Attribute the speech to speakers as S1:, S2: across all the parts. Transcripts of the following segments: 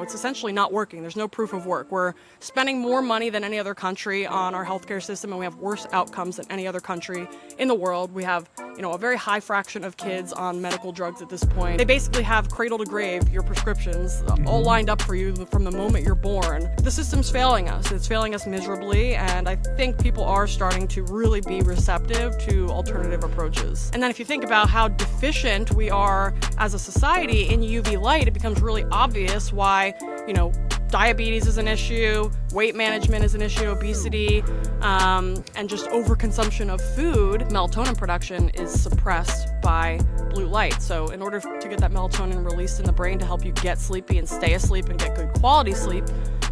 S1: it's essentially not working. There's no proof of work. We're spending more money than any other country on our healthcare system, and we have worse outcomes than any other country in the world. We have, a very high fraction of kids on medical drugs at this point. They basically have cradle to grave your prescriptions all lined up for you from the moment you're born. The system's failing us. It's failing us miserably, and I think people are starting to really be receptive to alternative approaches. And then if you think about how deficient we are as a society in UV light, it becomes really obvious why, diabetes is an issue, weight management is an issue, obesity, and just overconsumption of food. Melatonin production is suppressed by blue light. So in order to get that melatonin released in the brain to help you get sleepy and stay asleep and get good quality sleep,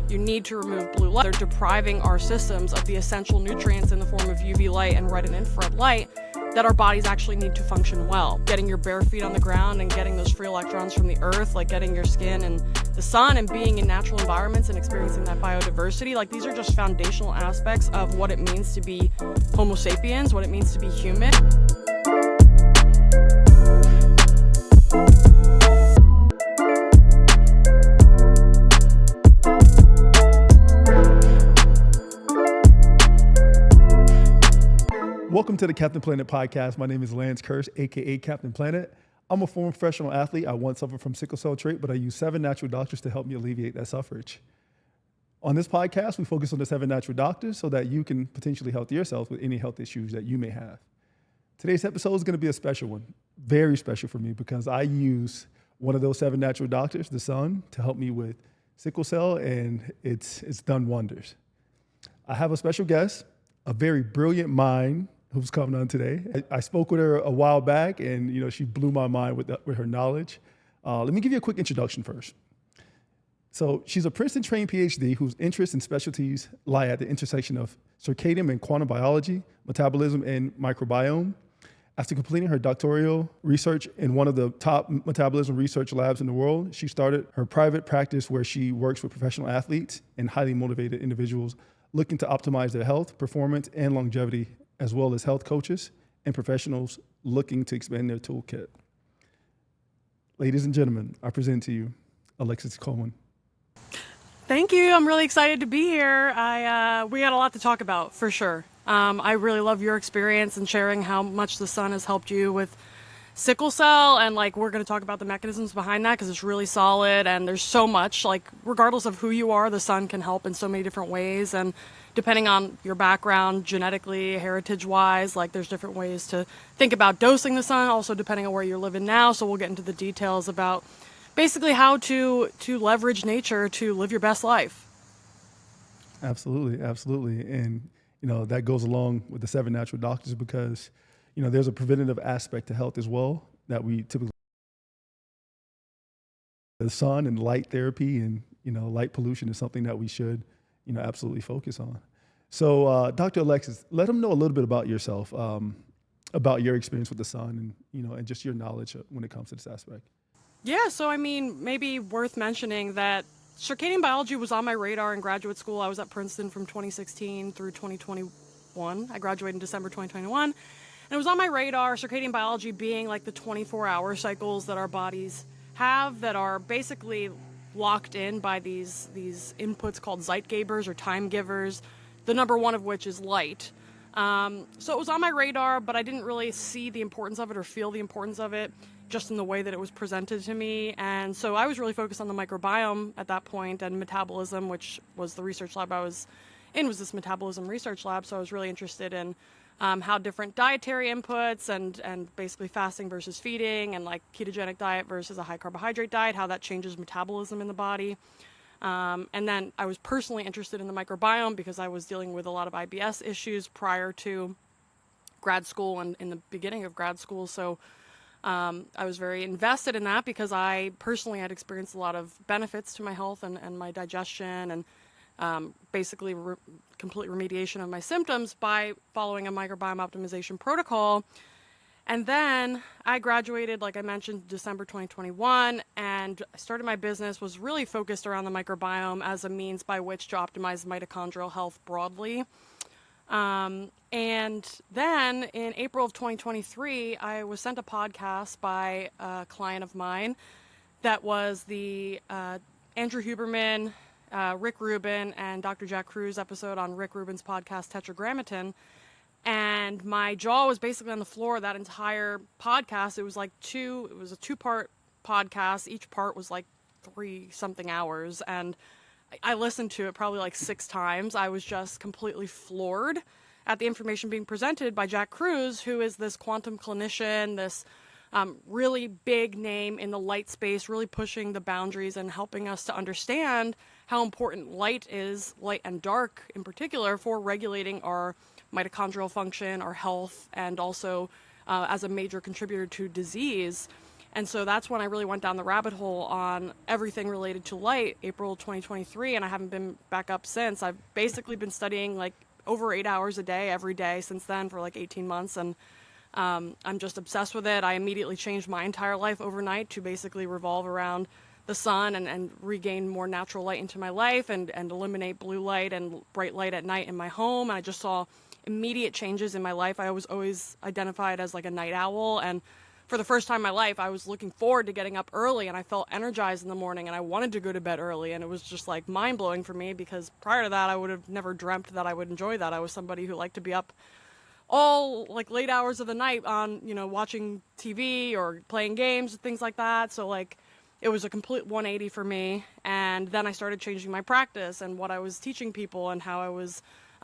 S1: you need to remove blue light. They're depriving our systems of the essential nutrients in the form of UV light and red and infrared light that our bodies actually need to function well. Getting your bare feet on the ground and getting those free electrons from the earth, like getting your skin in the sun and being in natural environments and experiencing that biodiversity, like these are just foundational aspects of what it means to be Homo sapiens, what it means to be human.
S2: Welcome to the Captain Planet podcast. My name is Lance Kirsch, aka Captain Planet. I'm a former professional athlete. I once suffered from sickle cell trait, but I use 7 natural doctors to help me alleviate that suffrage. On this podcast, we focus on the 7 natural doctors so that you can potentially help yourself with any health issues that you may have. Today's episode is going to be a special one, very special for me, because I use one of those 7 natural doctors, the sun, to help me with sickle cell, and it's done wonders. I have a special guest, a very brilliant mind, who's coming on today. I spoke with her a while back, and she blew my mind with her knowledge. Let me give you a quick introduction first. So she's a Princeton-trained PhD whose interests and specialties lie at the intersection of circadian and quantum biology, metabolism, and microbiome. After completing her doctoral research in one of the top metabolism research labs in the world, she started her private practice where she works with professional athletes and highly motivated individuals looking to optimize their health, performance, and longevity, as well as health coaches and professionals looking to expand their toolkit. Ladies and gentlemen, I present to you Alexis Cowan.
S1: Thank you. I'm really excited to be here. We got a lot to talk about, for sure. I really love your experience and sharing how much the sun has helped you with sickle cell, and we're going to talk about the mechanisms behind that because it's really solid, and there's so much, regardless of who you are, the sun can help in so many different ways, and depending on your background, genetically, heritage-wise, there's different ways to think about dosing the sun, also depending on where you're living now. So we'll get into the details about basically how to leverage nature to live your best life.
S2: Absolutely, absolutely. And, that goes along with the 7 natural doctors because, there's a preventative aspect to health as well that we typically, the sun and light therapy and, light pollution is something that we should absolutely focus on. So, Dr. Alexis, let them know a little bit about yourself, about your experience with the sun and just your knowledge when it comes to this aspect.
S1: Yeah, so maybe worth mentioning that circadian biology was on my radar in graduate school. I was at Princeton from 2016 through 2021. I graduated in December 2021. And it was on my radar, circadian biology being the 24-hour cycles that our bodies have that are basically locked in by these inputs called Zeitgebers or time givers, the number one of which is light. So it was on my radar, but I didn't really see the importance of it or feel the importance of it just in the way that it was presented to me. And so I was really focused on the microbiome at that point and metabolism, which was the research lab I was in, was this metabolism research lab. So I was really interested in how different dietary inputs and basically fasting versus feeding and ketogenic diet versus a high carbohydrate diet, how that changes metabolism in the body. And then I was personally interested in the microbiome because I was dealing with a lot of IBS issues prior to grad school and in the beginning of grad school. So I was very invested in that because I personally had experienced a lot of benefits to my health and my digestion and basically complete remediation of my symptoms by following a microbiome optimization protocol. And then I graduated, like I mentioned, December 2021, and I started my business, was really focused around the microbiome as a means by which to optimize mitochondrial health broadly. And then in April of 2023, I was sent a podcast by a client of mine that was the Andrew Huberman, Rick Rubin, and Dr. Jack Cruz episode on Rick Rubin's podcast, Tetragrammaton. And my jaw was basically on the floor that entire podcast. It was a 2-part podcast. Each part was like 3-something hours. And I listened to it probably like 6 times. I was just completely floored at the information being presented by Jack Cruz, who is this quantum clinician, this really big name in the light space, really pushing the boundaries and helping us to understand how important light is, light and dark in particular, for regulating our mitochondrial function, our health, and also as a major contributor to disease. And so that's when I really went down the rabbit hole on everything related to light, April 2023, and I haven't been back up since. I've basically been studying like over 8 hours a day, every day since then for like 18 months, and I'm just obsessed with it. I immediately changed my entire life overnight to basically revolve around the sun and regain more natural light into my life and eliminate blue light and bright light at night in my home. And I just saw immediate changes in my life. I was always identified as like a night owl, and for the first time in my life, I was looking forward to getting up early, and I felt energized in the morning, and I wanted to go to bed early, and it was just like mind-blowing for me, because prior to that, I would have never dreamt that I would enjoy that. I was somebody who liked to be up all like late hours of the night on, watching TV or playing games, things like that. So like it was a complete 180 for me. And then I started changing my practice and what I was teaching people and how I was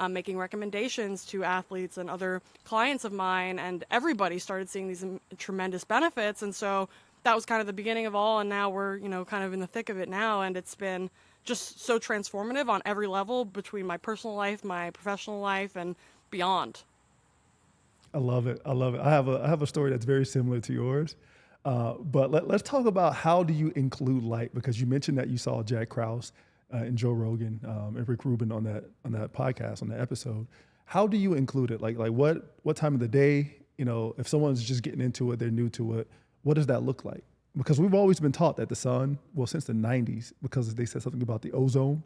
S1: making recommendations to athletes and other clients of mine, and everybody started seeing these tremendous benefits. And so that was kind of the beginning of all, and now we're, kind of in the thick of it now, and it's been just so transformative on every level between my personal life, my professional life, and beyond.
S2: I love it. I love it. I have a story that's very similar to yours. But let's talk about, how do you include light? Because you mentioned that you saw Jack Krause and Joe Rogan and Rick Rubin on that podcast, on that episode. How do you include it? Like what time of the day? If someone's just getting into it, they're new to it. What does that look like? Because we've always been taught that the sun, well, since the 90s, because they said something about the ozone.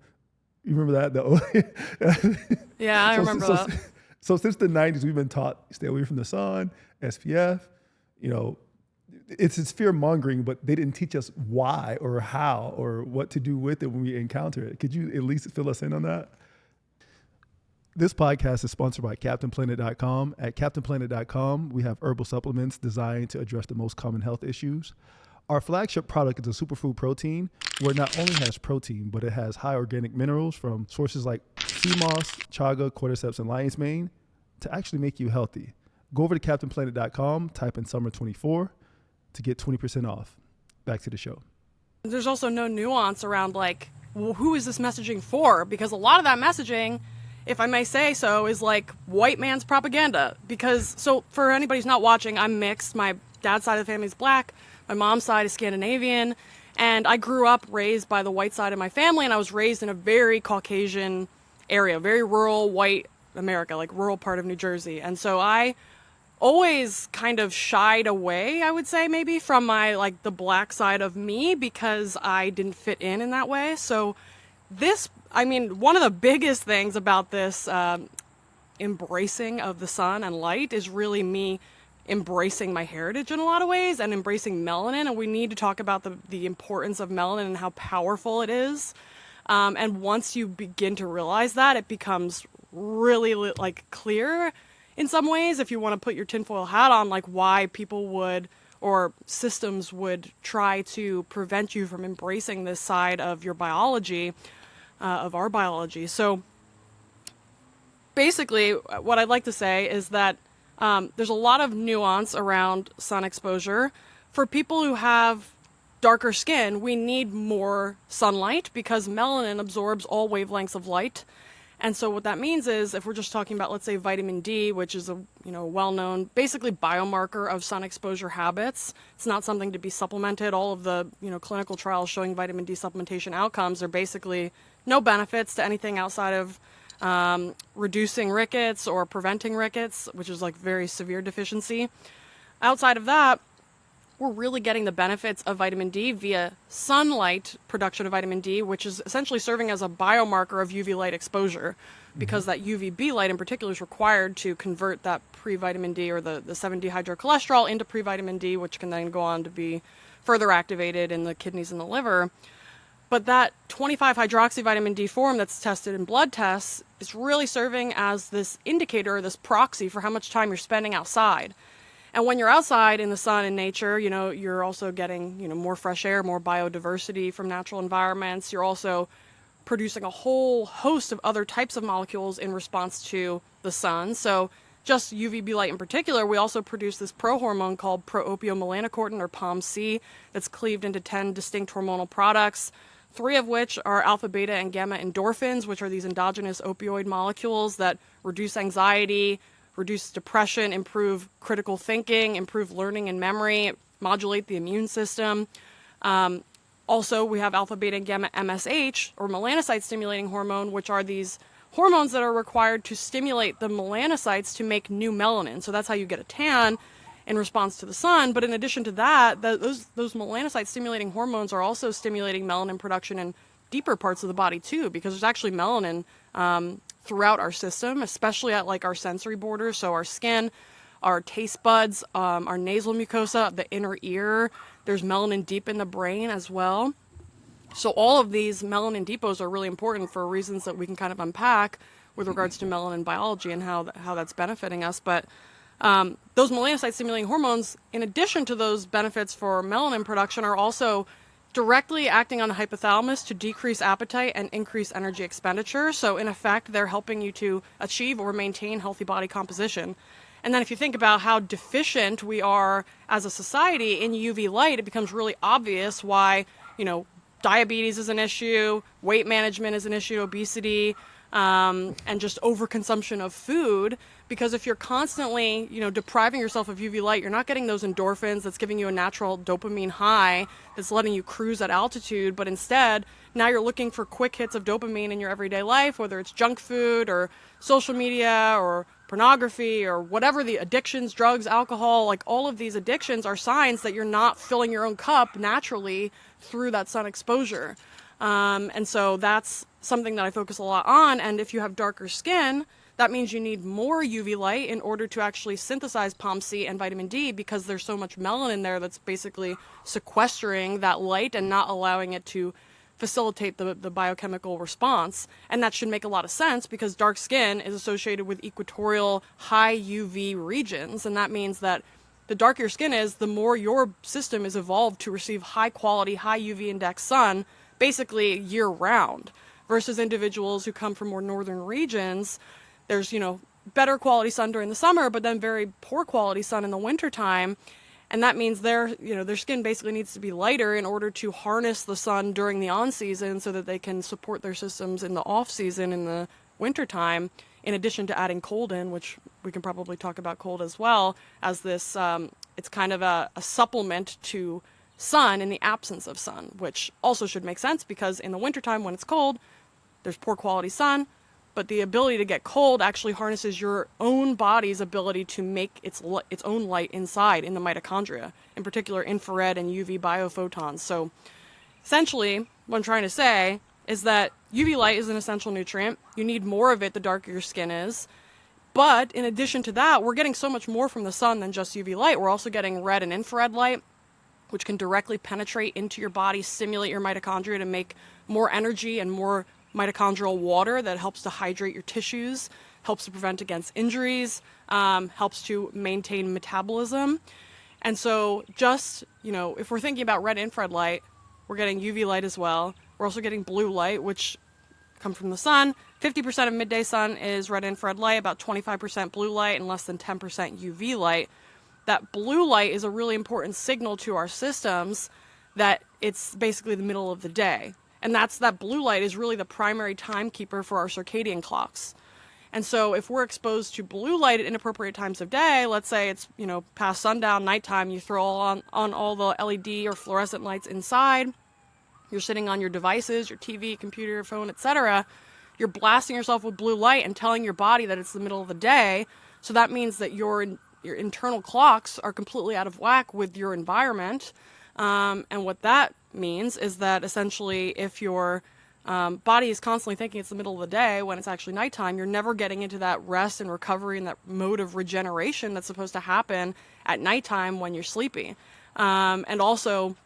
S2: You remember that?
S1: Yeah, I remember that.
S2: So since the 90s, we've been taught, stay away from the sun, SPF. It's fear mongering, but they didn't teach us why or how or what to do with it when we encounter it. Could you at least fill us in on that? This podcast is sponsored by CaptainPlanet.com. At CaptainPlanet.com, we have herbal supplements designed to address the most common health issues. Our flagship product is a superfood protein, where it not only has protein, but it has high organic minerals from sources like sea moss, chaga, cordyceps, and lion's mane to actually make you healthy. Go over to CaptainPlanet.com, type in summer 24 to get 20% off. Back to the show.
S1: There's also no nuance around like, well, who is this messaging for? Because a lot of that messaging, if I may say so, is like white man's propaganda. Because, so for anybody who's not watching, I'm mixed. My dad's side of the family is black. My mom's side is Scandinavian. And I grew up raised by the white side of my family, and I was raised in a very Caucasian area, very rural white America, like rural part of New Jersey. And so I always kind of shied away, I would say, maybe from my, like, the black side of me, because I didn't fit in that way. So this, one of the biggest things about this embracing of the sun and light is really me embracing my heritage in a lot of ways and embracing melanin. And we need to talk about the importance of melanin and how powerful it is. And once you begin to realize that, it becomes really like clear in some ways, if you want to put your tinfoil hat on, like why people would or systems would try to prevent you from embracing this side of your biology, of our biology. So basically, what I'd like to say is that there's a lot of nuance around sun exposure. For people who have darker skin, we need more sunlight because melanin absorbs all wavelengths of light. And so what that means is, if we're just talking about, let's say, vitamin D, which is a well-known, basically biomarker of sun exposure habits, it's not something to be supplemented. All of the clinical trials showing vitamin D supplementation outcomes are basically no benefits to anything outside of reducing rickets or preventing rickets, which is like very severe deficiency. Outside of that, we're really getting the benefits of vitamin D via sunlight production of vitamin D, which is essentially serving as a biomarker of UV light exposure, because that UVB light in particular is required to convert that pre-vitamin D or the 7-dehydrocholesterol into pre-vitamin D, which can then go on to be further activated in the kidneys and the liver. But that 25 hydroxy vitamin D form that's tested in blood tests is really serving as this indicator, this proxy for how much time you're spending outside. And when you're outside in the sun in nature, you're also getting, more fresh air, more biodiversity from natural environments. You're also producing a whole host of other types of molecules in response to the sun. So just UVB light in particular, we also produce this prohormone called pro-opiomelanocortin, or POMC, that's cleaved into 10 distinct hormonal products, 3 of which are alpha, beta, and gamma endorphins, which are these endogenous opioid molecules that reduce anxiety, reduce depression, improve critical thinking, improve learning and memory, modulate the immune system. Also, we have alpha, beta, and gamma MSH, or melanocyte-stimulating hormone, which are these hormones that are required to stimulate the melanocytes to make new melanin. So that's how you get a tan in response to the sun. But in addition to that, those melanocyte-stimulating hormones are also stimulating melanin production in deeper parts of the body too, because there's actually melanin throughout our system, especially at like our sensory borders. So our skin, our taste buds, our nasal mucosa, the inner ear. There's melanin deep in the brain as well. So all of these melanin depots are really important for reasons that we can kind of unpack with regards to melanin biology and how that's benefiting us. But those melanocyte-stimulating hormones, in addition to those benefits for melanin production, are also directly acting on the hypothalamus to decrease appetite and increase energy expenditure. So in effect, they're helping you to achieve or maintain healthy body composition. And then if you think about how deficient we are as a society in UV light, it becomes really obvious why, diabetes is an issue, weight management is an issue, obesity, and just overconsumption of food. Because if you're constantly, depriving yourself of UV light, you're not getting those endorphins that's giving you a natural dopamine high that's letting you cruise at altitude. But instead, now you're looking for quick hits of dopamine in your everyday life, whether it's junk food or social media or pornography or whatever the addictions, drugs, alcohol, like all of these addictions are signs that you're not filling your own cup naturally through that sun exposure. And so that's something that I focus a lot on. And if you have darker skin, that means you need more UV light in order to actually synthesize POMC and vitamin D, because there's so much melanin there that's basically sequestering that light and not allowing it to facilitate the biochemical response. And that should make a lot of sense because dark skin is associated with equatorial high UV regions. And that means that the darker your skin is, the more your system is evolved to receive high quality, high UV index sun, basically year round, versus individuals who come from more northern regions. There's, better quality sun during the summer, but then very poor quality sun in the wintertime. And that means their skin basically needs to be lighter in order to harness the sun during the on season so that they can support their systems in the off season in the wintertime, in addition to adding cold in, which we can probably talk about cold as well, as this, it's kind of a supplement to sun in the absence of sun, which also should make sense because in the wintertime when it's cold, there's poor quality sun, but the ability to get cold actually harnesses your own body's ability to make its own light inside in the mitochondria, in particular infrared and UV biophotons. So essentially, what I'm trying to say is that UV light is an essential nutrient. You need more of it the darker your skin is. But in addition to that, we're getting so much more from the sun than just UV light. We're also getting red and infrared light, which can directly penetrate into your body, stimulate your mitochondria to make more energy and more mitochondrial water that helps to hydrate your tissues, helps to prevent against injuries, helps to maintain metabolism. And so just, if we're thinking about red infrared light, we're getting UV light as well. We're also getting blue light, which comes from the sun. 50% of midday sun is red infrared light, about 25% blue light, and less than 10% UV light. That blue light is a really important signal to our systems that it's basically the middle of the day. And that blue light is really the primary timekeeper for our circadian clocks. And so if we're exposed to blue light at inappropriate times of day, let's say it's, past sundown, nighttime, you throw on all the LED or fluorescent lights inside, you're sitting on your devices, your TV, computer, your phone, etc., you're blasting yourself with blue light and telling your body that it's the middle of the day. So that means that your internal clocks are completely out of whack with your environment. And what that means is that essentially if your body is constantly thinking it's the middle of the day when it's actually nighttime, you're never getting into that rest and recovery and that mode of regeneration that's supposed to happen at nighttime when you're sleepy. And also,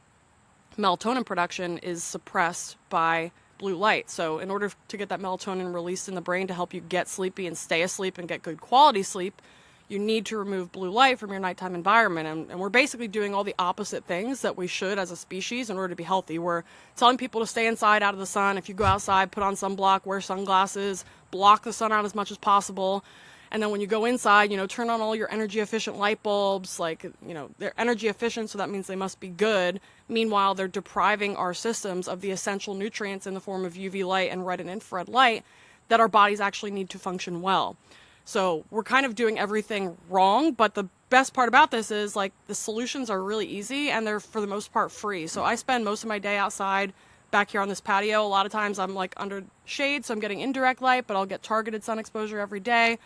S1: melatonin production is suppressed by blue light. So in order to get that melatonin released in the brain to help you get sleepy and stay asleep and get good quality sleep, you need to remove blue light from your nighttime environment. And we're basically doing all the opposite things that we should as a species in order to be healthy. We're telling people to stay inside out of the sun. If you go outside, put on sunblock, wear sunglasses, block the sun out as much as possible. And then when you go inside, turn on all your energy efficient light bulbs. They're energy efficient, so that means they must be good. Meanwhile, they're depriving our systems of the essential nutrients in the form of UV light and red and infrared light that our bodies actually need to function well. So we're kind of doing everything wrong, but the best part about this is the solutions are really easy and they're for the most part free. So I spend most of my day outside back here on this patio. A lot of times I'm under shade, so I'm getting indirect light, but I'll get targeted sun exposure every day.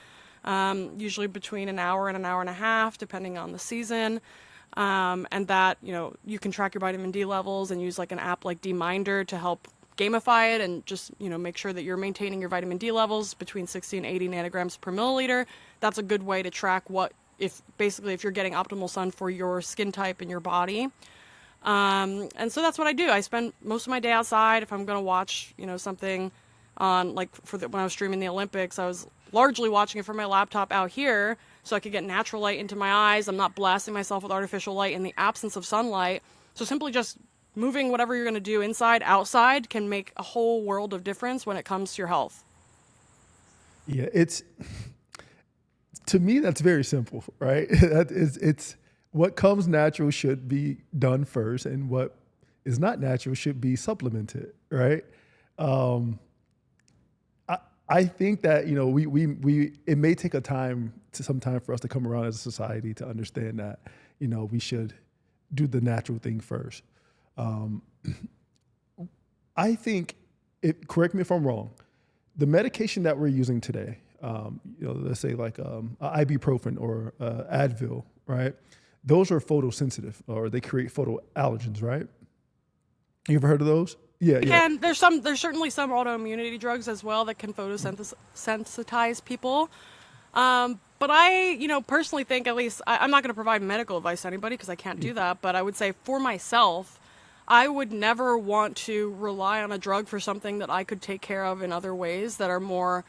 S1: Usually between an hour and a half, depending on the season. And that, you can track your vitamin D levels and use an app like D-Minder to help gamify it and just, make sure that you're maintaining your vitamin D levels between 60 and 80 nanograms per milliliter. That's a good way to track if you're getting optimal sun for your skin type and your body. And so that's what I do. I spend most of my day outside. If I'm going to watch, something on when I was streaming the Olympics, I was largely watching it from my laptop out here so I could get natural light into my eyes. I'm not blasting myself with artificial light in the absence of sunlight. So simply just moving whatever you're going to do inside, outside can make a whole world of difference when it comes to your health.
S2: Yeah, to me, that's very simple, right? It's what comes natural should be done first, and what is not natural should be supplemented, right? I think that it may take some time for us to come around as a society to understand that we should do the natural thing first. I think correct me if I'm wrong. The medication that we're using today, let's say ibuprofen or Advil, right? Those are photosensitive, or they create photoallergens, right? You ever heard of those? Yeah.
S1: And there's certainly some autoimmunity drugs as well that can photosensitize people. But I, personally think, at least, I'm not going to provide medical advice to anybody because I can't do that. But I would say for myself, I would never want to rely on a drug for something that I could take care of in other ways that are more,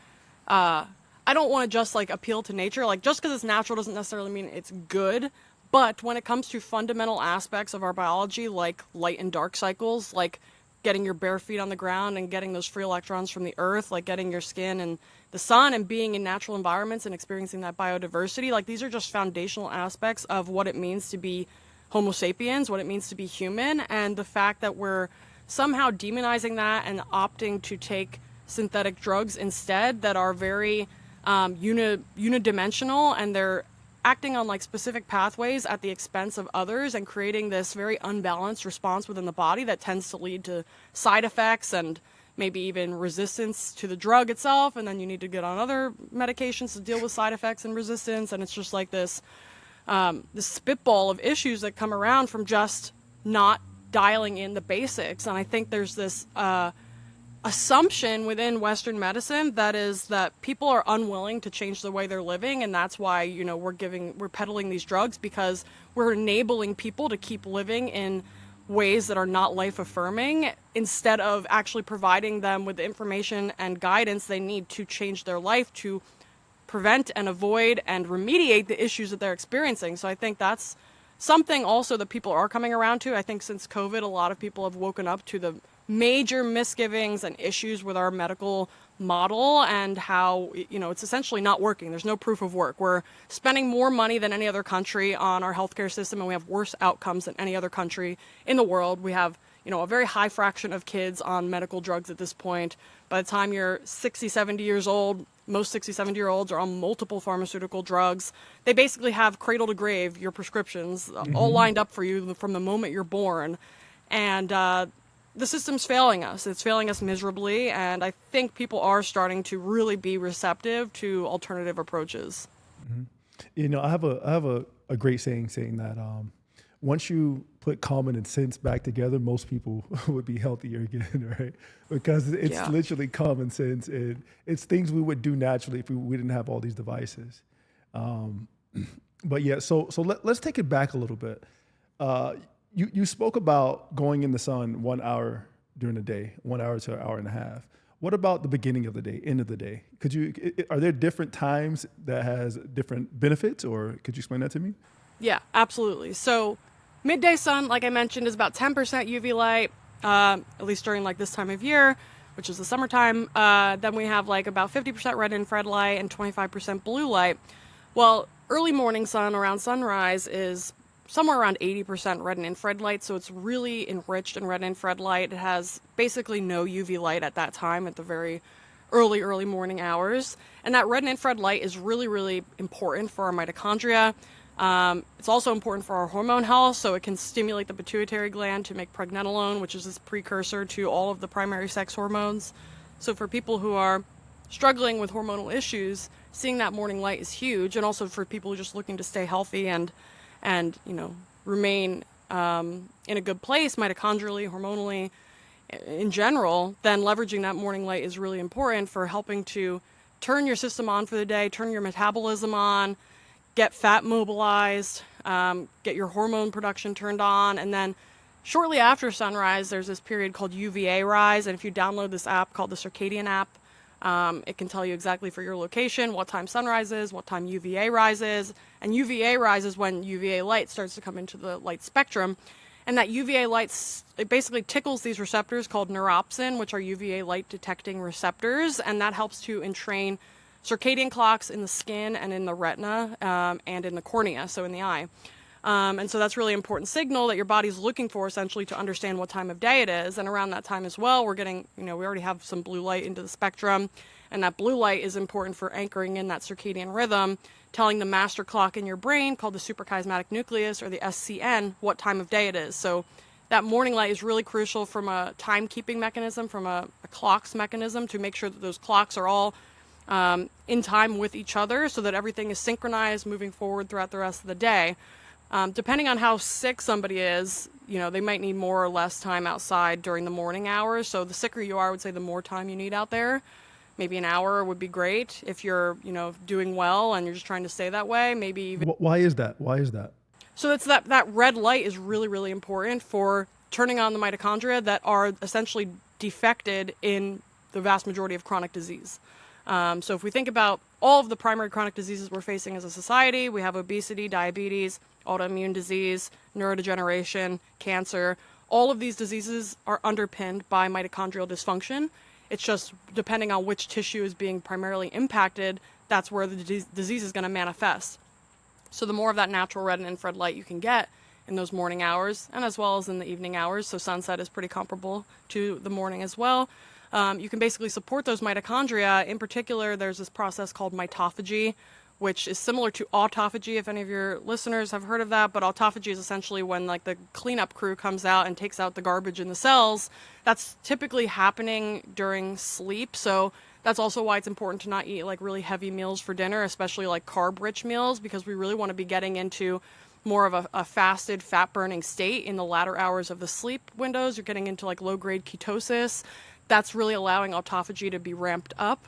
S1: I don't want to just appeal to nature. Just because it's natural doesn't necessarily mean it's good. But when it comes to fundamental aspects of our biology, like light and dark cycles, like getting your bare feet on the ground and getting those free electrons from the earth, like getting your skin and the sun and being in natural environments and experiencing that biodiversity, these are just foundational aspects of what it means to be Homo sapiens, what it means to be human. And the fact that we're somehow demonizing that and opting to take synthetic drugs instead that are very unidimensional, and they're acting on specific pathways at the expense of others and creating this very unbalanced response within the body that tends to lead to side effects and maybe even resistance to the drug itself. And then you need to get on other medications to deal with side effects and resistance. And it's just this spitball of issues that come around from just not dialing in the basics. And I think there's this assumption within Western medicine that people are unwilling to change the way they're living, and that's why we're peddling these drugs, because we're enabling people to keep living in ways that are not life affirming instead of actually providing them with the information and guidance they need to change their life, to prevent and avoid and remediate the issues that they're experiencing. So I think that's something also that people are coming around to. I think since COVID, a lot of people have woken up to the major misgivings and issues with our medical model and how it's essentially not working. There's no proof of work. We're spending more money than any other country on our healthcare system, and we have worse outcomes than any other country in the world. We have a very high fraction of kids on medical drugs at this point. By the time you're 60, 70 years old, most 60, 70-year-olds are on multiple pharmaceutical drugs. They basically have cradle to grave, your prescriptions, all lined up for you from the moment you're born. And the system's failing us. It's failing us miserably, and I think people are starting to really be receptive to alternative approaches.
S2: Mm-hmm. I have a great saying that once you put common and sense back together, most people would be healthier again, right? Because it's literally common sense, and it's things we would do naturally if we didn't have all these devices. But yeah, so let's take it back a little bit. You spoke about going in the sun 1 hour during the day, 1 hour to an hour and a half. What about the beginning of the day, end of the day? Are there different times that has different benefits, or could you explain that to me?
S1: Yeah, absolutely. So midday sun, like I mentioned, is about 10% UV light, at least during like this time of year, which is the summertime. Then we have like about 50% red infrared light and 25% blue light. Well, early morning sun around sunrise is somewhere around 80% red and infrared light, so it's really enriched in red and infrared light. It has basically no UV light at that time at the very early morning hours. And that red and infrared light is really, really important for our mitochondria. It's also important for our hormone health, so it can stimulate the pituitary gland to make pregnenolone, which is this precursor to all of the primary sex hormones. So for people who are struggling with hormonal issues, seeing that morning light is huge. And also for people who are just looking to stay healthy and remain in a good place mitochondrially, hormonally, in general, then leveraging that morning light is really important for helping to turn your system on for the day, turn your metabolism on, get fat mobilized, get your hormone production turned on. And then shortly after sunrise, there's this period called UVA rise. And if you download this app called the Circadian app, it can tell you exactly for your location what time sunrise is, what time UVA rises. And UVA rises when UVA light starts to come into the light spectrum. And that UVA light, it basically tickles these receptors called neuropsin, which are UVA light detecting receptors. And that helps to entrain circadian clocks in the skin and in the retina and in the cornea, so in the eye. And so that's really important signal that your body's looking for essentially to understand what time of day it is. And around that time as well, we're getting, we already have some blue light into the spectrum. And that blue light is important for anchoring in that circadian rhythm, telling the master clock in your brain called the suprachiasmatic nucleus, or the SCN, what time of day it is. So that morning light is really crucial from a timekeeping mechanism, from a clock's mechanism, to make sure that those clocks are all in time with each other so that everything is synchronized moving forward throughout the rest of the day. Depending on how sick somebody is, they might need more or less time outside during the morning hours. So the sicker you are, I would say the more time you need out there. Maybe an hour would be great. If you're, doing well and you're just trying to stay that way, maybe even.
S2: Why is that? Why is that?
S1: So it's that red light is really, really important for turning on the mitochondria that are essentially defected in the vast majority of chronic disease. So if we think about all of the primary chronic diseases we're facing as a society, we have obesity, diabetes, autoimmune disease, neurodegeneration, cancer. All of these diseases are underpinned by mitochondrial dysfunction. It's just depending on which tissue is being primarily impacted, that's where the disease is going to manifest. So the more of that natural red and infrared light you can get in those morning hours, and as well as in the evening hours, so sunset is pretty comparable to the morning as well, you can basically support those mitochondria. In particular, there's this process called mitophagy, which is similar to autophagy, if any of your listeners have heard of that. But autophagy is essentially when the cleanup crew comes out and takes out the garbage in the cells. That's typically happening during sleep. So that's also why it's important to not eat really heavy meals for dinner, especially carb-rich meals, because we really want to be getting into more of a fasted, fat-burning state in the latter hours of the sleep windows. You're getting into low-grade ketosis. That's really allowing autophagy to be ramped up.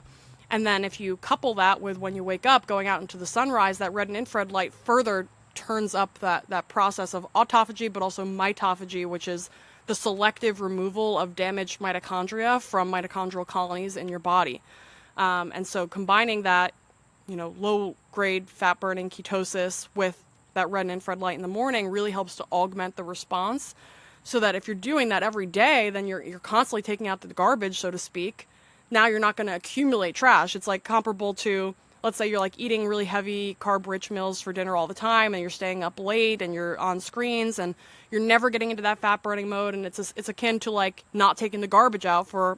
S1: And then if you couple that with when you wake up, going out into the sunrise, that red and infrared light further turns up that process of autophagy, but also mitophagy, which is the selective removal of damaged mitochondria from mitochondrial colonies in your body. And so combining that, low-grade fat-burning ketosis with that red and infrared light in the morning really helps to augment the response, so that if you're doing that every day, then you're constantly taking out the garbage, so to speak. Now you're not going to accumulate trash. It's comparable to, let's say you're eating really heavy carb-rich meals for dinner all the time, and you're staying up late and you're on screens and you're never getting into that fat-burning mode. And it's akin to not taking the garbage out for,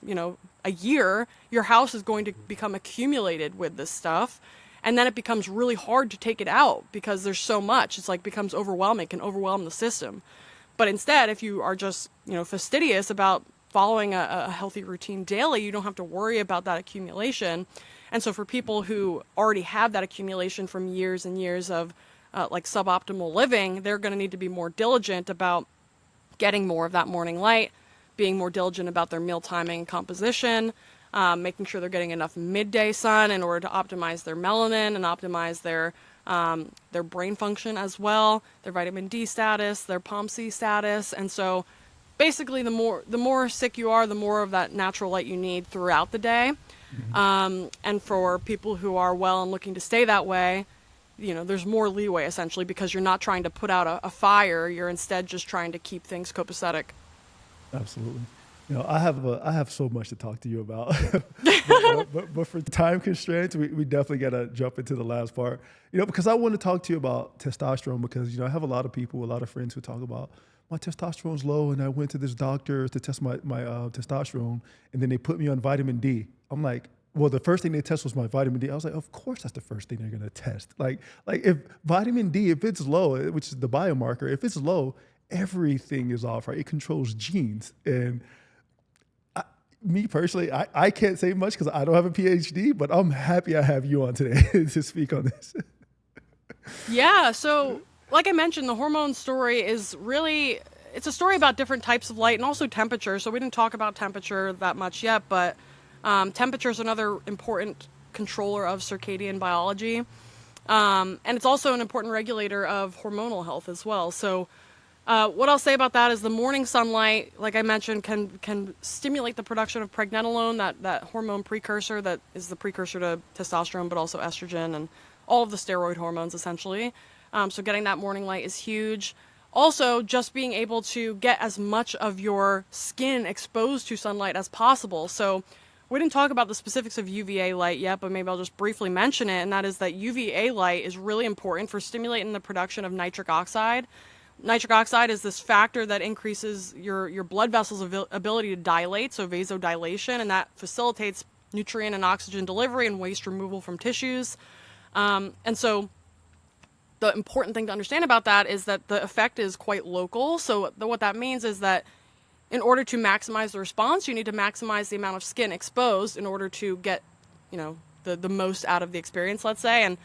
S1: a year. Your house is going to become accumulated with this stuff. And then it becomes really hard to take it out because there's so much. It's becomes overwhelming, can overwhelm the system. But instead, if you are just, fastidious about following a healthy routine daily, you don't have to worry about that accumulation. And so for people who already have that accumulation from years and years of suboptimal living, they're going to need to be more diligent about getting more of that morning light, being more diligent about their meal timing and composition, making sure they're getting enough midday sun in order to optimize their melanin and optimize their their brain function as well, their vitamin D status, their POMC status. And so basically the more sick you are, the more of that natural light you need throughout the day. And for people who are well and looking to stay that way, there's more leeway essentially, because you're not trying to put out a fire. You're instead just trying to keep things copacetic.
S2: Absolutely. I have so much to talk to you about, but for time constraints, we definitely got to jump into the last part, because I want to talk to you about testosterone, because, I have a lot of friends who talk about my testosterone's low and I went to this doctor to test my testosterone and then they put me on vitamin D. I'm like, well, the first thing they test was my vitamin D. I was like, of course that's the first thing they're going to test. Like if vitamin D, if it's low, which is the biomarker, if it's low, everything is off, right? It controls genes. And me personally, I can't say much because I don't have a PhD, but I'm happy I have you on today to speak on this.
S1: Yeah, so like I mentioned, the hormone story is really, it's a story about different types of light and also temperature. So we didn't talk about temperature that much yet, but temperature is another important controller of circadian biology. And it's also an important regulator of hormonal health as well. So what I'll say about that is the morning sunlight, like I mentioned, can stimulate the production of pregnenolone, that hormone precursor that is the precursor to testosterone, but also estrogen and all of the steroid hormones, essentially. So getting that morning light is huge. Also, just being able to get as much of your skin exposed to sunlight as possible. So we didn't talk about the specifics of UVA light yet, but maybe I'll just briefly mention it, and that is that UVA light is really important for stimulating the production of nitric oxide. Nitric oxide is this factor that increases your blood vessels' ability to dilate, so vasodilation, and that facilitates nutrient and oxygen delivery and waste removal from tissues. And so the important thing to understand about that is that the effect is quite local. So what that means is that in order to maximize the response, you need to maximize the amount of skin exposed in order to get, the most out of the experience, let's say. And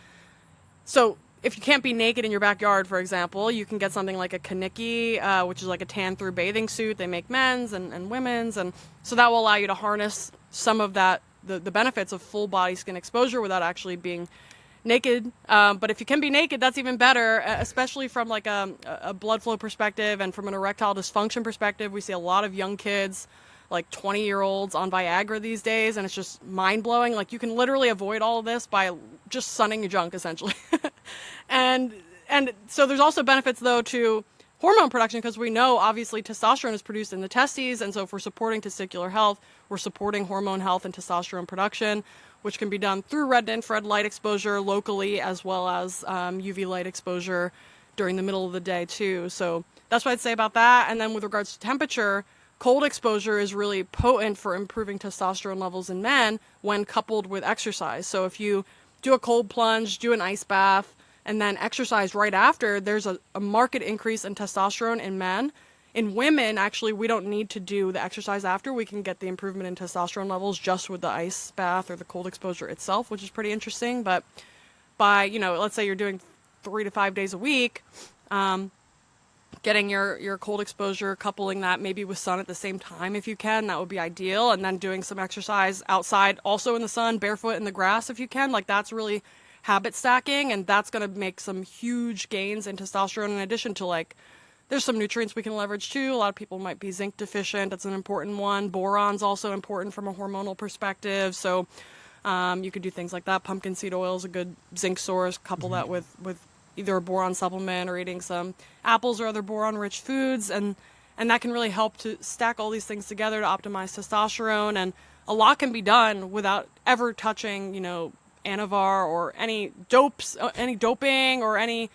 S1: so if you can't be naked in your backyard, for example, you can get something like a kaniki, which is like a tan-through bathing suit. They make men's and women's. And so that will allow you to harness some of that, the benefits of full body skin exposure without actually being naked. But if you can be naked, that's even better, especially from like a blood flow perspective and from an erectile dysfunction perspective. We see a lot of young kids, like 20-year-olds on Viagra these days, and it's just mind-blowing. Like, you can literally avoid all of this by just sunning your junk, essentially. And so there's also benefits, though, to hormone production, because we know, obviously, testosterone is produced in the testes, and so if we're supporting testicular health, we're supporting hormone health and testosterone production, which can be done through red and infrared light exposure locally, as well as UV light exposure during the middle of the day, too. So that's what I'd say about that. And then with regards to temperature, cold exposure is really potent for improving testosterone levels in men when coupled with exercise. So if you do a cold plunge, do an ice bath, and then exercise right after, there's a marked increase in testosterone in men. In women, actually, we don't need to do the exercise after. We can get the improvement in testosterone levels just with the ice bath or the cold exposure itself, which is pretty interesting. But by, let's say you're doing 3 to 5 days a week, getting your cold exposure, coupling that maybe with sun at the same time if you can, that would be ideal. And then doing some exercise outside, also in the sun, barefoot in the grass if you can. Like, that's really habit stacking, and that's going to make some huge gains in testosterone, in addition to, there's some nutrients we can leverage too. A lot of people might be zinc deficient. That's an important one. Boron's also important from a hormonal perspective. So you could do things like that. Pumpkin seed oil is a good zinc source. Couple that with either a boron supplement or eating some apples or other boron-rich foods. And that can really help to stack all these things together to optimize testosterone. And a lot can be done without ever touching, Anavar or any doping or any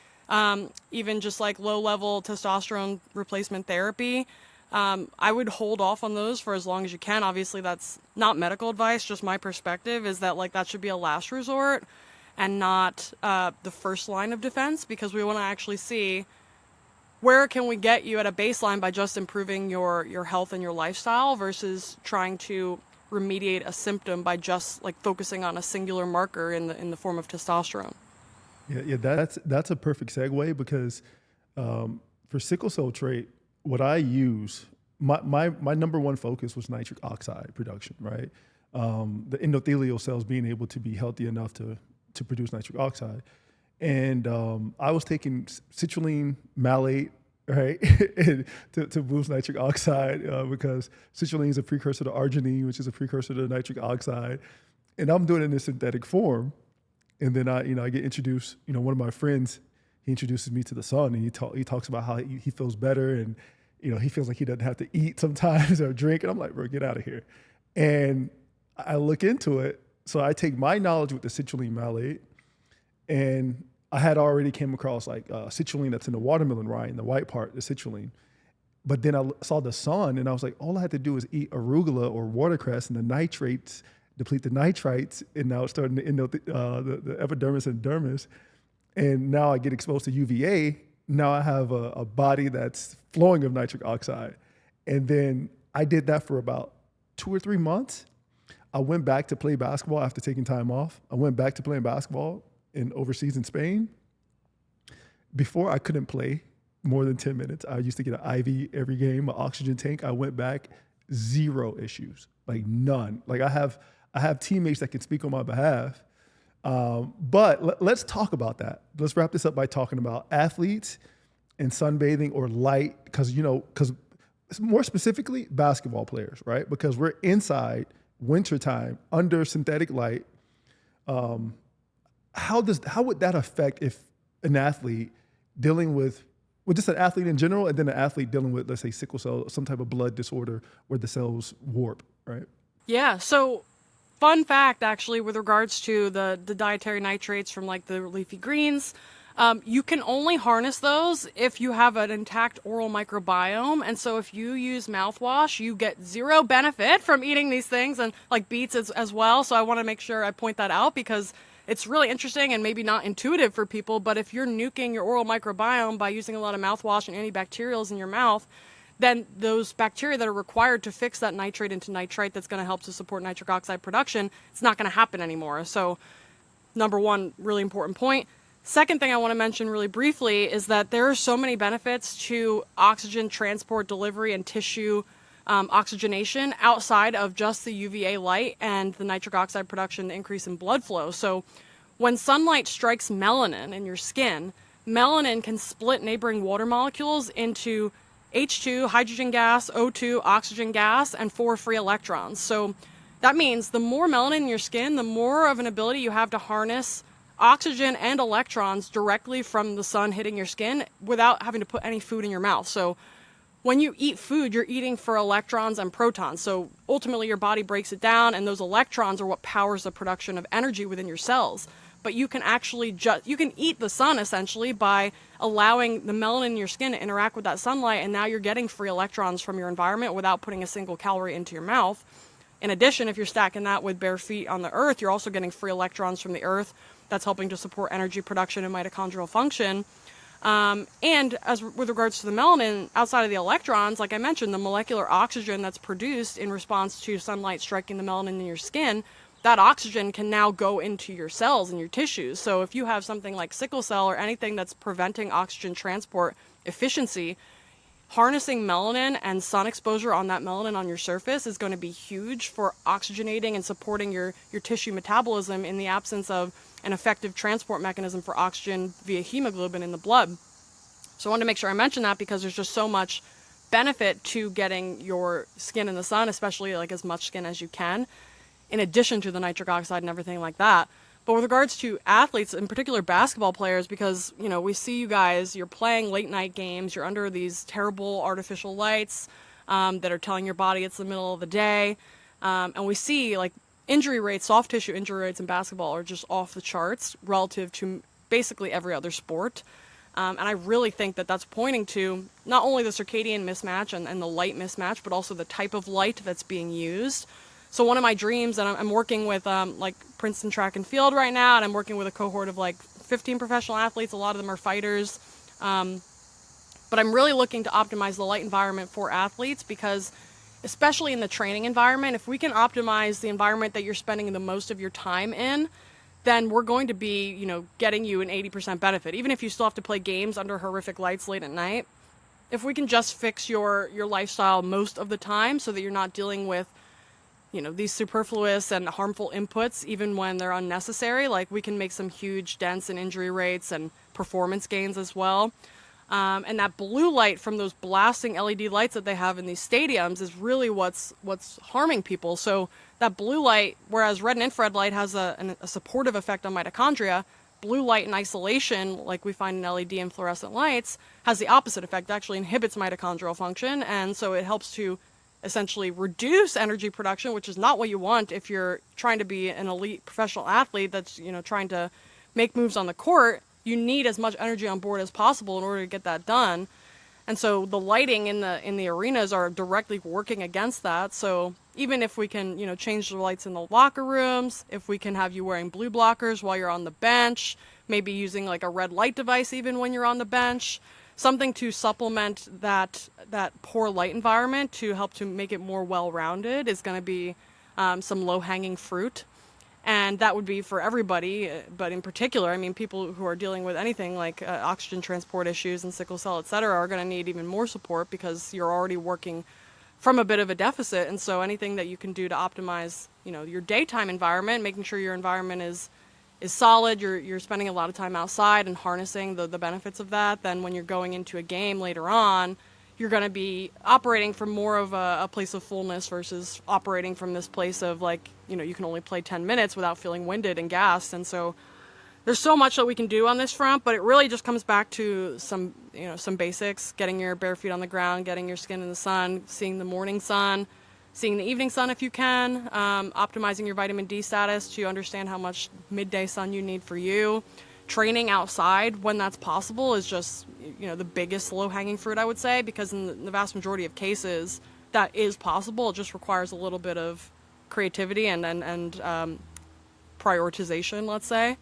S1: even just like low-level testosterone replacement therapy. I would hold off on those for as long as you can. Obviously, that's not medical advice. Just my perspective is that that should be a last resort and not the first line of defense, because we want to actually see where can we get you at a baseline by just improving your health and your lifestyle versus trying to remediate a symptom by just focusing on a singular marker in the form of testosterone.
S2: Yeah, that's a perfect segue, because for sickle cell trait, what I use, my number one focus was nitric oxide production, right? The endothelial cells being able to be healthy enough to produce nitric oxide. and I was taking citrulline malate, right, to boost nitric oxide because citrulline is a precursor to arginine, which is a precursor to nitric oxide, and I'm doing it in a synthetic form. And then I get introduced. One of my friends, he introduces me to the sun, and he talks about how he feels better, and he feels like he doesn't have to eat sometimes or drink. And I'm like, bro, get out of here. And I look into it. So I take my knowledge with the citrulline malate, and I had already came across like citrulline that's in the watermelon rind, the white part, the citrulline. But then I saw the sun, and I was like, all I had to do is eat arugula or watercress, and the nitrates deplete the nitrites, and now it's starting to end up the epidermis and dermis. And now I get exposed to UVA. Now I have a body that's flowing of nitric oxide. And then I did that for about 2 or 3 months. I went back to play basketball after taking time off. I went back to playing basketball overseas in Spain. Before, I couldn't play more than 10 minutes. I used to get an IV every game, an oxygen tank. I went back, 0 issues, like none. Like I have teammates that can speak on my behalf. But let's talk about that. Let's wrap this up by talking about athletes and sunbathing or light, because more specifically basketball players, right? Because we're inside wintertime under synthetic light. How would that affect if an athlete dealing with just an athlete in general, and then an athlete dealing with, let's say, sickle cell, some type of blood disorder where the cells warp, right?
S1: Yeah. So fun fact, actually, with regards to the dietary nitrates from like the leafy greens, you can only harness those if you have an intact oral microbiome. And so if you use mouthwash, you get 0 benefit from eating these things, and like beets as well. So I want to make sure I point that out because it's really interesting and maybe not intuitive for people. But if you're nuking your oral microbiome by using a lot of mouthwash and antibacterials in your mouth, then those bacteria that are required to fix that nitrate into nitrite that's going to help to support nitric oxide production, it's not going to happen anymore. So number one, really important point. Second thing I want to mention really briefly is that there are so many benefits to oxygen transport, delivery, and tissue oxygenation outside of just the UVA light and the nitric oxide production, the increase in blood flow. So when sunlight strikes melanin in your skin, melanin can split neighboring water molecules into H2, hydrogen gas, O2, oxygen gas, and 4 free electrons. So that means the more melanin in your skin, the more of an ability you have to harness oxygen and electrons directly from the sun hitting your skin without having to put any food in your mouth. So when you eat food, you're eating for electrons and protons. So ultimately your body breaks it down, and those electrons are what powers the production of energy within your cells. But you can actually you can eat the sun essentially by allowing the melanin in your skin to interact with that sunlight, and now you're getting free electrons from your environment without putting a single calorie into your mouth. In addition, if you're stacking that with bare feet on the earth, you're also getting free electrons from the earth. That's helping to support energy production and mitochondrial function. And as with regards to the melanin, outside of the electrons, like I mentioned, the molecular oxygen that's produced in response to sunlight striking the melanin in your skin, that oxygen can now go into your cells and your tissues. So if you have something like sickle cell or anything that's preventing oxygen transport efficiency, harnessing melanin and sun exposure on that melanin on your surface is going to be huge for oxygenating and supporting your tissue metabolism in the absence of an effective transport mechanism for oxygen via hemoglobin in the blood. So I wanted to make sure I mention that because there's just so much benefit to getting your skin in the sun, especially like as much skin as you can, in addition to the nitric oxide and everything like that. But with regards to athletes, in particular basketball players, because, you know, we see you guys, you're playing late night games, you're under these terrible artificial lights that are telling your body it's the middle of the day. And we see like injury rates, soft tissue injury rates in basketball are just off the charts relative to basically every other sport. And I really think that that's pointing to not only the circadian mismatch and the light mismatch, but also the type of light that's being used. So one of my dreams, and I'm working with like Princeton track and field right now, and I'm working with a cohort of like 15 professional athletes. A lot of them are fighters. But I'm really looking to optimize the light environment for athletes because, especially in the training environment, if we can optimize the environment that you're spending the most of your time in, then we're going to be, you know, getting you an 80% benefit. Even if you still have to play games under horrific lights late at night, if we can just fix your lifestyle most of the time so that you're not dealing with these superfluous and harmful inputs, even when they're unnecessary, like we can make some huge dents in injury rates and performance gains as well. And that blue light from those blasting LED lights that they have in these stadiums is really what's harming people. So that blue light, whereas red and infrared light has a supportive effect on mitochondria, blue light in isolation, like we find in LED and fluorescent lights, has the opposite effect. It actually inhibits mitochondrial function, and so it helps to essentially reduce energy production, which is not what you want if you're trying to be an elite professional athlete that's trying to make moves on the court. You need as much energy on board as possible in order to get that done. And so the lighting in the arenas are directly working against that. So even if we can, change the lights in the locker rooms, if we can have you wearing blue blockers while you're on the bench, maybe using like a red light device even when you're on the bench, something to supplement that poor light environment to help to make it more well-rounded is going to be some low-hanging fruit. And that would be for everybody, but in particular, I mean, people who are dealing with anything like oxygen transport issues and sickle cell, et cetera, are going to need even more support because you're already working from a bit of a deficit. And so anything that you can do to optimize, your daytime environment, making sure your environment is solid, you're spending a lot of time outside and harnessing the benefits of that, then when you're going into a game later on, you're going to be operating from more of a place of fullness versus operating from this place of like, you can only play 10 minutes without feeling winded and gassed. And so there's so much that we can do on this front, but it really just comes back to some basics, getting your bare feet on the ground, getting your skin in the sun, seeing the morning sun, seeing the evening sun if you can, optimizing your vitamin D status to understand how much midday sun you need for you. Training outside when that's possible is just, the biggest low-hanging fruit, I would say, because in the vast majority of cases, that is possible. It just requires a little bit of creativity and prioritization, let's say.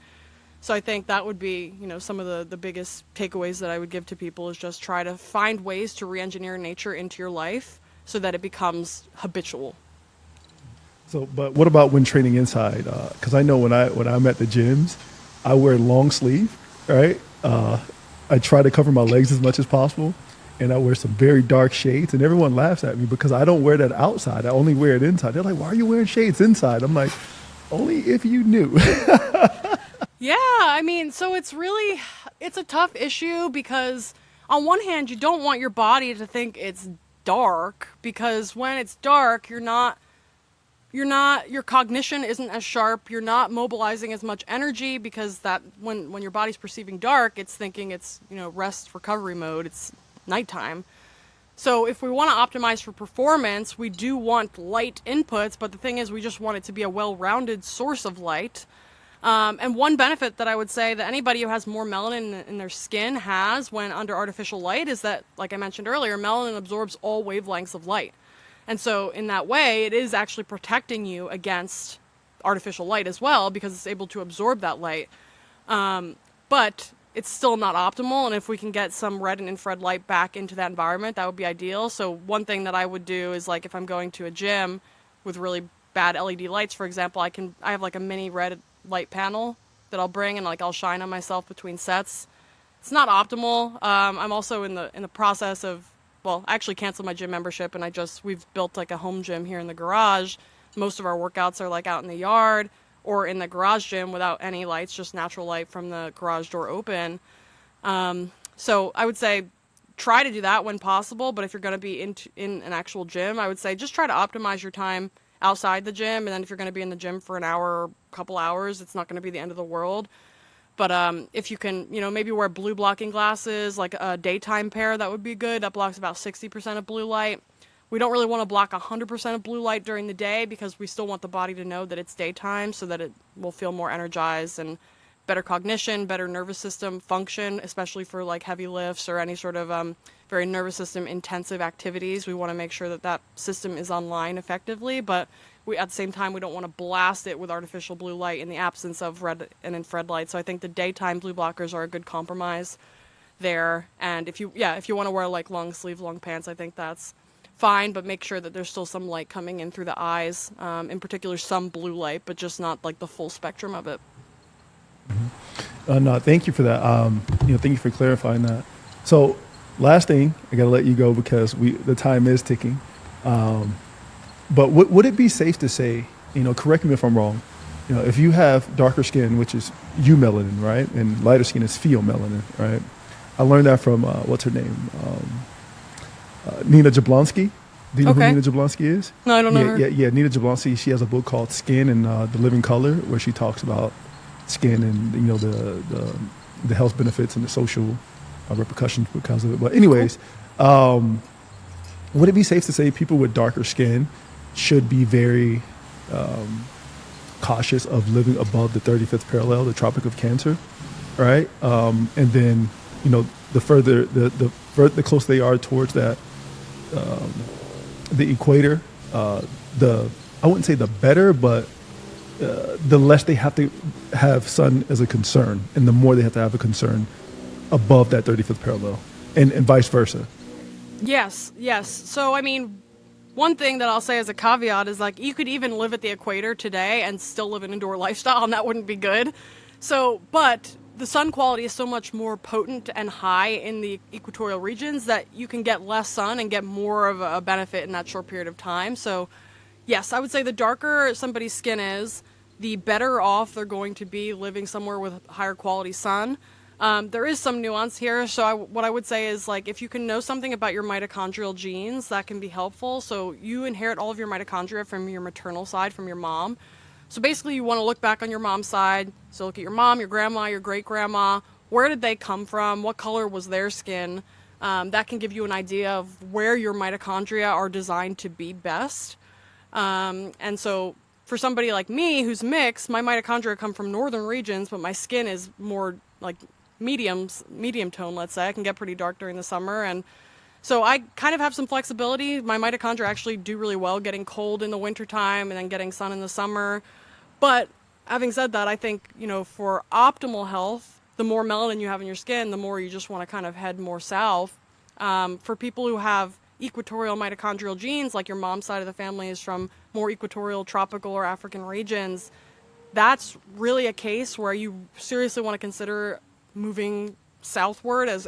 S1: So I think that would be, some of the biggest takeaways that I would give to people is just try to find ways to re-engineer nature into your life so that it becomes habitual.
S2: So, but what about when training inside? Because I know when I'm at the gyms, I wear long sleeve, right? I try to cover my legs as much as possible, and I wear some very dark shades, and everyone laughs at me because I don't wear that outside. I only wear it inside. They're like, why are you wearing shades inside? I'm like, only if you knew.
S1: Yeah, I mean, so it's a tough issue because on one hand, you don't want your body to think it's dark because when it's dark, your cognition isn't as sharp, you're not mobilizing as much energy because that when your body's perceiving dark, it's thinking it's, rest recovery mode, it's nighttime. So if we want to optimize for performance, we do want light inputs, but the thing is we just want it to be a well-rounded source of light. And one benefit that I would say that anybody who has more melanin in their skin has when under artificial light is that, like I mentioned earlier, melanin absorbs all wavelengths of light. And so in that way, it is actually protecting you against artificial light as well because it's able to absorb that light. But it's still not optimal. And if we can get some red and infrared light back into that environment, that would be ideal. So one thing that I would do is like if I'm going to a gym with really bad LED lights, for example, I have like a mini red light panel that I'll bring and like I'll shine on myself between sets. It's not optimal. I'm also in the process of, well, I actually canceled my gym membership and we've built like a home gym here in the garage. Most of our workouts are like out in the yard or in the garage gym without any lights, just natural light from the garage door open. So I would say try to do that when possible, but if you're going to be in an actual gym, I would say just try to optimize your time outside the gym. And then if you're going to be in the gym for an hour or a couple hours, it's not going to be the end of the world. But if you can, maybe wear blue blocking glasses, like a daytime pair, that would be good. That blocks about 60% of blue light. We don't really want to block 100% of blue light during the day because we still want the body to know that it's daytime so that it will feel more energized and better cognition, better nervous system function, especially for like heavy lifts or any sort of very nervous system intensive activities. We want to make sure that system is online effectively, but at the same time, we don't want to blast it with artificial blue light in the absence of red and infrared light. So I think the daytime blue blockers are a good compromise there. And if you want to wear like long sleeve, long pants, I think that's fine, but make sure that there's still some light coming in through the eyes, in particular some blue light, but just not like the full spectrum of it.
S2: Mm-hmm. No, thank you for that. Thank you for clarifying that. So last thing, I got to let you go because the time is ticking. But would it be safe to say, correct me if I'm wrong, if you have darker skin, which is eumelanin, right, and lighter skin is pheomelanin, right? I learned that from what's her name, Nina Jablonski. Do you know who
S1: Okay.
S2: Nina Jablonski is?
S1: No, I don't know her.
S2: Yeah. Nina Jablonski. She has a book called Skin and the Living Color, where she talks about skin and the health benefits and the social repercussions because of it. But anyways, would it be safe to say people with darker skin should be very cautious of living above the 35th parallel, the Tropic of Cancer, right? And then, the closer they are towards that, the equator, I wouldn't say the better, but the less they have to have sun as a concern, and the more they have to have a concern above that 35th parallel, and vice versa.
S1: Yes. So, I mean, one thing that I'll say as a caveat is like you could even live at the equator today and still live an indoor lifestyle, and that wouldn't be good. So, but the sun quality is so much more potent and high in the equatorial regions that you can get less sun and get more of a benefit in that short period of time. So, yes, I would say the darker somebody's skin is, the better off they're going to be living somewhere with higher quality sun. There is some nuance here. So what I would say is, like, if you can know something about your mitochondrial genes, that can be helpful. So you inherit all of your mitochondria from your maternal side, from your mom. So basically you want to look back on your mom's side. So look at your mom, your grandma, your great grandma. Where did they come from? What color was their skin? That can give you an idea of where your mitochondria are designed to be best. And so for somebody like me who's mixed, my mitochondria come from northern regions, but my skin is more like medium tone, let's say. I can get pretty dark during the summer, and so I kind of have some flexibility. My mitochondria actually do really well getting cold in the wintertime and then getting sun in the summer. But having said that, I think, for optimal health, the more melanin you have in your skin, the more you just want to kind of head more south. For people who have equatorial mitochondrial genes, like your mom's side of the family is from more equatorial, tropical, or African regions, that's really a case where you seriously want to consider moving southward as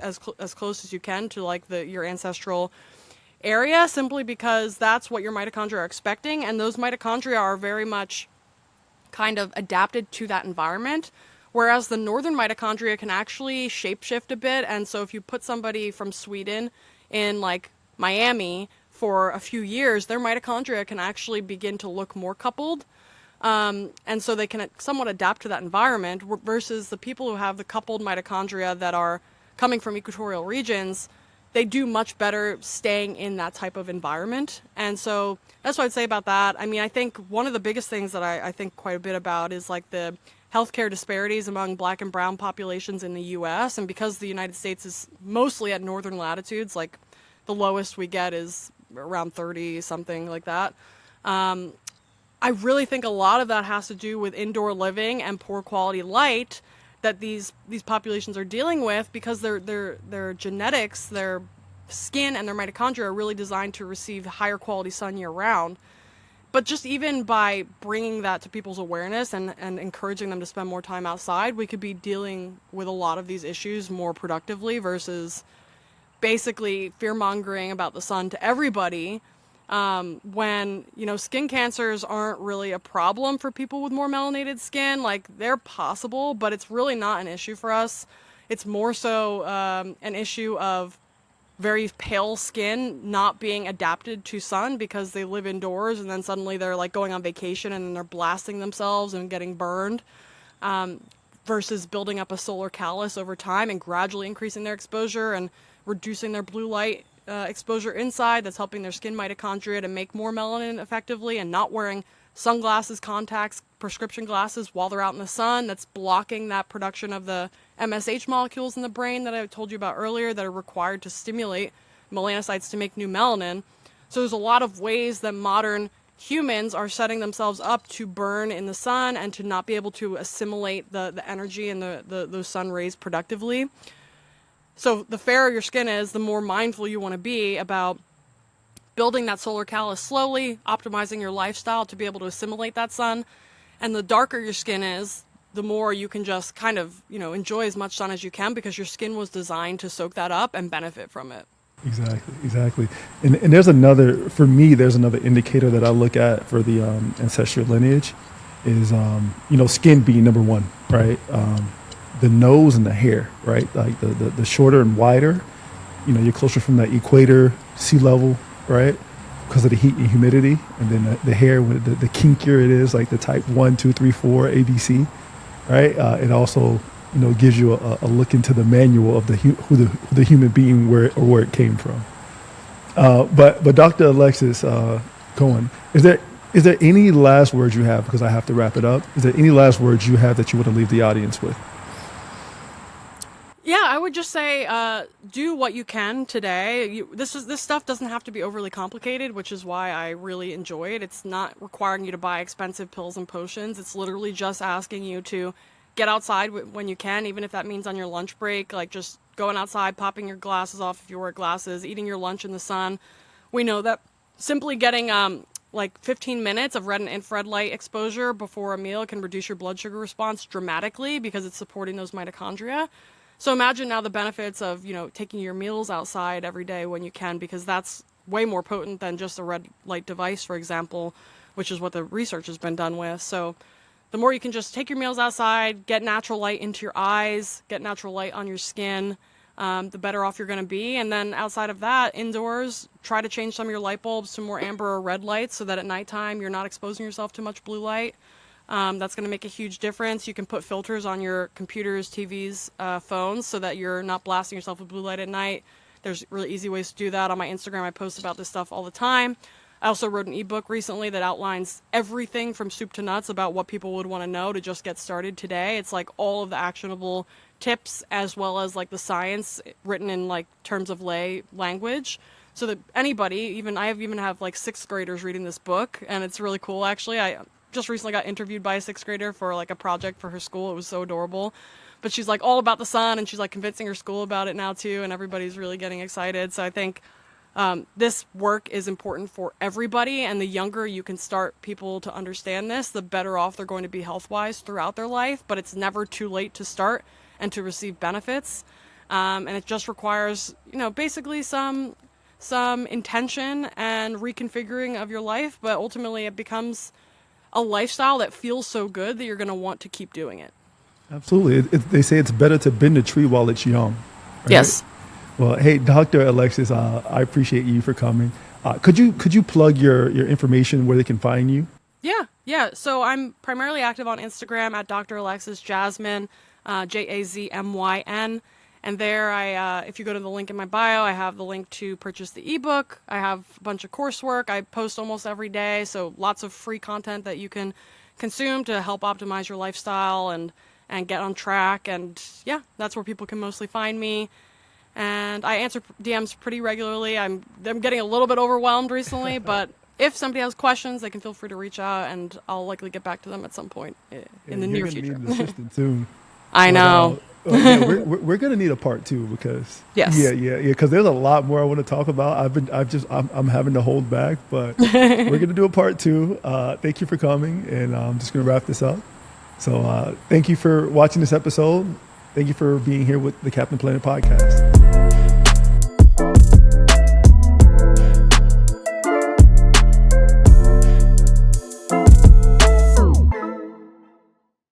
S1: close as you can to like your ancestral area, simply because that's what your mitochondria are expecting, and those mitochondria are very much kind of adapted to that environment, whereas the northern mitochondria can actually shapeshift a bit. And so if you put somebody from Sweden in like Miami for a few years, their mitochondria can actually begin to look more coupled. And so they can somewhat adapt to that environment, versus the people who have the coupled mitochondria that are coming from equatorial regions, they do much better staying in that type of environment. And so that's what I'd say about that. I mean, I think one of the biggest things that I think quite a bit about is like the healthcare disparities among black and brown populations in the US. And because the United States is mostly at northern latitudes, like the lowest we get is around 30, something like that. I really think a lot of that has to do with indoor living and poor quality light that these populations are dealing with, because their genetics, their skin and their mitochondria are really designed to receive higher quality sun year round. But just even by bringing that to people's awareness and encouraging them to spend more time outside, we could be dealing with a lot of these issues more productively, versus basically fear-mongering about the sun to everybody, when, skin cancers aren't really a problem for people with more melanated skin. Like, they're possible, but it's really not an issue for us. It's more so an issue of very pale skin not being adapted to sun because they live indoors, and then suddenly they're like going on vacation and then they're blasting themselves and getting burned, versus building up a solar callus over time and gradually increasing their exposure and reducing their blue light exposure inside. That's helping their skin mitochondria to make more melanin effectively, and not wearing sunglasses, contacts, prescription glasses while they're out in the sun. That's blocking that production of the MSH molecules in the brain that I told you about earlier that are required to stimulate melanocytes to make new melanin. So there's a lot of ways that modern humans are setting themselves up to burn in the sun and to not be able to assimilate the energy and those sun rays productively. So the fairer your skin is, the more mindful you want to be about building that solar callus slowly, optimizing your lifestyle to be able to assimilate that sun. And the darker your skin is, the more you can just kind of, enjoy as much sun as you can, because your skin was designed to soak that up and benefit from it.
S2: Exactly. And there's another, for me, there's another indicator that I look at for the ancestral lineage is, skin being number one, right? The nose and the hair, right? Like the shorter and wider, you're closer from that equator, sea level, right? Because of the heat and humidity. And then the hair, the kinkier it is, like the type 1, 2, 3, 4, ABC, right? It also gives you a look into the manual of who the human being where it came from. But Dr. Alexis Cowan, is there any last words you have? Because I have to wrap it up. Is there any last words you have that you want to leave the audience with?
S1: Yeah, I would just say do what you can today. This stuff doesn't have to be overly complicated, which is why I really enjoy it. It's not requiring you to buy expensive pills and potions. It's literally just asking you to get outside when you can, even if that means on your lunch break, like just going outside, popping your glasses off if you wear glasses, eating your lunch in the sun. We know that simply getting like 15 minutes of red and infrared light exposure before a meal can reduce your blood sugar response dramatically because it's supporting those mitochondria. So imagine now the benefits of, taking your meals outside every day when you can, because that's way more potent than just a red light device, for example, which is what the research has been done with. So the more you can just take your meals outside, get natural light into your eyes, get natural light on your skin, the better off you're going to be. And then outside of that, indoors, try to change some of your light bulbs to more amber or red lights so that at nighttime you're not exposing yourself to much blue light. That's going to make a huge difference. You can put filters on your computers, TVs, phones so that you're not blasting yourself with blue light at night. There's really easy ways to do that. On my Instagram, I post about this stuff all the time. I also wrote an ebook recently that outlines everything from soup to nuts about what people would want to know to just get started today. It's like all of the actionable tips as well as like the science written in like terms of lay language. So that anybody, I even have like 6th graders reading this book, and it's really cool actually. I just recently got interviewed by a 6th grader for like a project for her school. It was so adorable. But she's like all about the sun, and she's like convincing her school about it now too, and everybody's really getting excited. So I think this work is important for everybody, and the younger you can start people to understand this, the better off they're going to be health-wise throughout their life. But it's never too late to start and to receive benefits. And it just requires, basically some intention and reconfiguring of your life, but ultimately it becomes a lifestyle that feels so good that you're going to want to keep doing it.
S2: Absolutely. They say it's better to bend a tree while it's young. Right?
S1: Yes.
S2: Well, hey, Dr. Alexis, I appreciate you for coming. Could you plug your information where they can find you?
S1: Yeah. So I'm primarily active on Instagram at Dr. Alexis Jasmine, JAZMYN. And there, if you go to the link in my bio, I have the link to purchase the ebook. I have a bunch of coursework. I post almost every day, so lots of free content that you can consume to help optimize your lifestyle and get on track. And yeah, that's where people can mostly find me. And I answer DMs pretty regularly. I'm getting a little bit overwhelmed recently, but if somebody has questions, they can feel free to reach out, and I'll likely get back to them at some point in the near future.
S2: You're going to need an assistant soon.
S1: I know.
S2: We're gonna need a part 2 because because there's a lot more I want to talk about. I'm having to hold back, but we're gonna do a part 2. Thank you for coming, and I'm just gonna wrap this up. So thank you for watching this episode. Thank you for being here with the Captain Planet podcast.